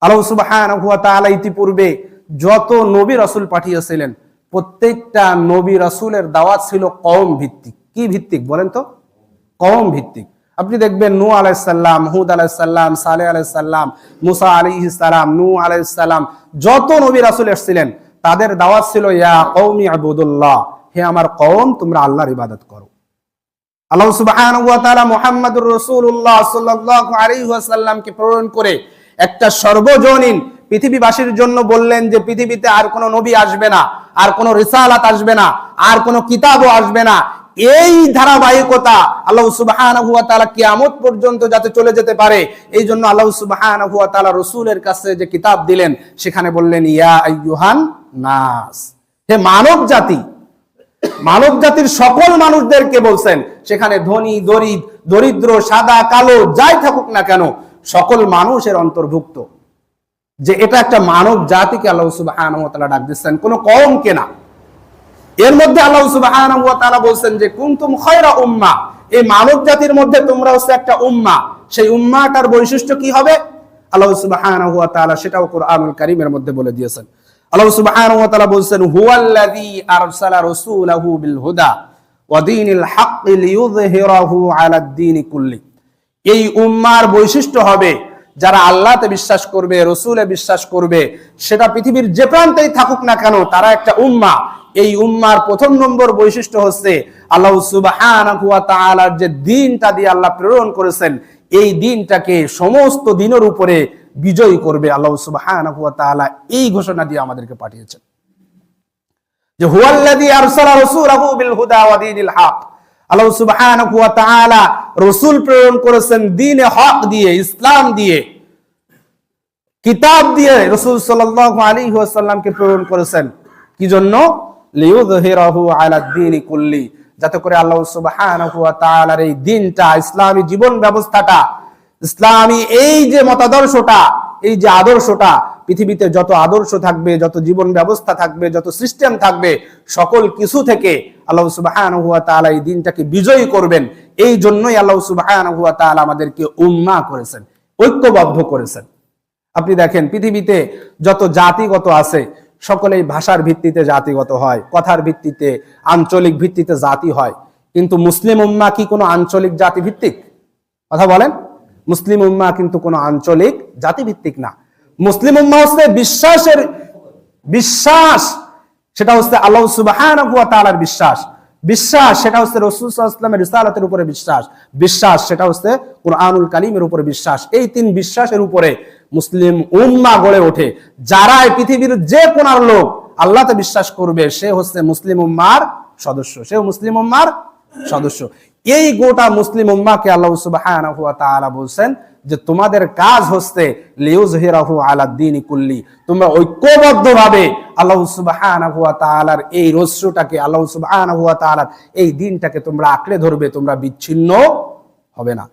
আল্লাহ সুবহানাহু ওয়া তাআলা ইতিপূর্বে যত নবী রাসূল পাঠিয়েছিলেন প্রত্যেকটা নবী রাসূলের দাওয়াত ছিল কওম ভিত্তিক। কি ভিত্তিক বলেন তো? কওম ভিত্তিক। আপনি দেখবেন নূহ আলাইহিস সালাম, হুদ আলাইহিস সালাম, সালেহ আলাইহিস সালাম, মুসা আলাইহিস সালাম, নূহ আলাইহিস সালাম, যত নবী রাসূল এসেছিলেন তাদের দাওয়াত ছিল ইয়া কওমি ইবুদুল্লাহ, হে আমার কওম তোমরা আল্লাহর ইবাদত করো। আল্লাহ সুবহানাহু ওয়া তাআলা মুহাম্মাদুর রাসূলুল্লাহ সাল্লাল্লাহু আলাইহি ওয়াসাল্লামকে প্রেরণ করে একটা সর্বজনীন পৃথিবীবাসীর জন্য বললেন যে পৃথিবীতে আর কোনো নবী আসবে না, আর কোনো রিসালাত আসবে না, আর কোনো কিতাবও আসবে না। এই ধারাবাহিকতা আল্লাহ সুবহানাহু ওয়া তাআলা কিয়ামত পর্যন্ত যাতে চলে যেতে পারে, এই জন্য আল্লাহ সুবহানাহু ওয়া তাআলা রাসূলের কাছে যে কিতাব দিলেন সেখানে বললেন ইয়া আইয়ুহান নাস, হে মানব জাতি। মানব জাতির সকল মানুষদেরকে বলছেন, সেখানে ধনী দরিদ্র সাদা কালো যাই থাকুক না কেন সকল মানুষের অন্তর্ভুক্ত, যে এটা একটা মানব জাতিকে আল্লাহ সুবহানাহু ওয়া তাআলা ডাক দিচ্ছেন, কোন কওমকে না। এর মধ্যে আল্লাহ সুবহানাহু ওয়া তাআলা বলছেন যে কুনতুম খায়রা উম্মাহ, এই মানব জাতির মধ্যে তোমরা হচ্ছে একটা উম্মাহ। সেই উম্মাহটার বৈশিষ্ট্য কি হবে আল্লাহ সুবহানাহু ওয়া তাআলা সেটাও কোরআনুল কারীমের মধ্যে বলে দিয়েছেন। আল্লাহ সুবহানাহু ওয়া তাআলা বলছেন হুয়াল্লাযী আরসালা রাসূলাহু বিল হুদা ওয়া দীনিল হাক্কি লিইয়ুযহিরাহু আলাদ দীনি কুল্লি। এই উম্মাহর বৈশিষ্ট্য হবে যারা আল্লাহতে বিশ্বাস করবে, রাসূলে বিশ্বাস করবে, সেটা পৃথিবীর যে প্রান্তেই থাকুক না কেন তারা একটা উম্মাহ। এই উম্মাহর প্রথম নম্বর বৈশিষ্ট্য হচ্ছে আল্লাহ সুবহানাহু ওয়া তাআলার যে দ্বীনটা দিয়ে আল্লাহ প্রেরণ করেছেন, এই দ্বীনটাকে সমস্ত দিনের উপরে বিজয়ী করবে। আল্লাহ সুবহানাহু ওয়া তাআলা এই ঘোষণা দিয়ে আমাদেরকে পাঠিয়েছেন যে হুয়াল্লাযী আরসালা রাসূলাহু বিল হুদা ওয়া দীনিল হক। আল্লাহ সুবহানাহু ওয়া তাআলা রাসূল প্রেরণ করেছেন দ্বীনে হক দিয়ে, ইসলাম দিয়ে, কিতাব দিয়ে রাসূল সাল্লাল্লাহু আলাইহি ওয়াসাল্লামকে প্রেরণ করেছেন। কি জন্য? লিইয়ুযহিরাহু আলাদ দীনি কুল্লি, যাতে করে আল্লাহ সুবহানাহু ওয়া তাআলার এই দ্বীনটা, ইসলামী জীবন ব্যবস্থাটা, ইসলামী এই যে মতাদর্শটা, এই যে আদর্শটা, পৃথিবীতে যত আদর্শ থাকবে, যত জীবন ব্যবস্থা থাকবে, যত সিস্টেম থাকবে, সকল কিছু থেকে আল্লাহ সুবহানাহু ওয়া তাআলা এই দ্বীনটাকে বিজয়ী করবেন। এই জন্যই আল্লাহ সুবহানাহু ওয়া তাআলা আমাদেরকে উম্মাহ করেছেন, ঐক্যবদ্ধ করেছেন। আপনি দেখেন পৃথিবীতে যত জাতিগত আছে সকলেই ভাষার ভিত্তিতে জাতিগত হয়, কথার ভিত্তিতে, আঞ্চলিক ভিত্তিতে জাতি হয়। কিন্তু মুসলিম উম্মাহ কি কোনো আঞ্চলিক জাতি ভিত্তিক? কথা বলেন। মুসলিম উম্মাহ কিন্তু কোনো আঞ্চলিক জাতি ভিত্তিক না। মুসলিম উম্মাহ হচ্ছে বিশ্বাস, সেটা হচ্ছে আল্লাহ সুবহানাহু ওয়া তাআলার বিশ্বাস। সেটা হচ্ছে রাসূল সাল্লাল্লাহু আলাইহি ওয়াসাল্লামের রিসালাতের উপরে বিশ্বাস, সেটা হচ্ছে কুরআনুল কারীমের উপরে বিশ্বাস। এই তিন বিশ্বাসের উপরে মুসলিম উম্মাহ গড়ে ওঠে। যারা এই পৃথিবীর যে কোনার লোক আল্লাহতে বিশ্বাস করবে সে হচ্ছে মুসলিম উম্মাহর সদস্য, সেও মুসলিম উম্মাহর সদস্য। এই গোটা মুসলিম উম্মাহকে আল্লাহ সুবহানাহু ওয়া তাআলা বলছেন যে তোমাদের কাজ হচ্ছে লিইয়ুযহিরাহু আলাদ দীনি কুল্লি, তোমরা ঐক্যবদ্ধভাবে আল্লাহ সুবহানাহু ওয়া তাআলার এই রহস্যটাকে, আল্লাহ সুবহানাহু ওয়া তাআলার এই দ্বীনটাকে তোমরা আঁকড়ে ধরবে, তোমরা বিচ্ছিন্ন হবে না।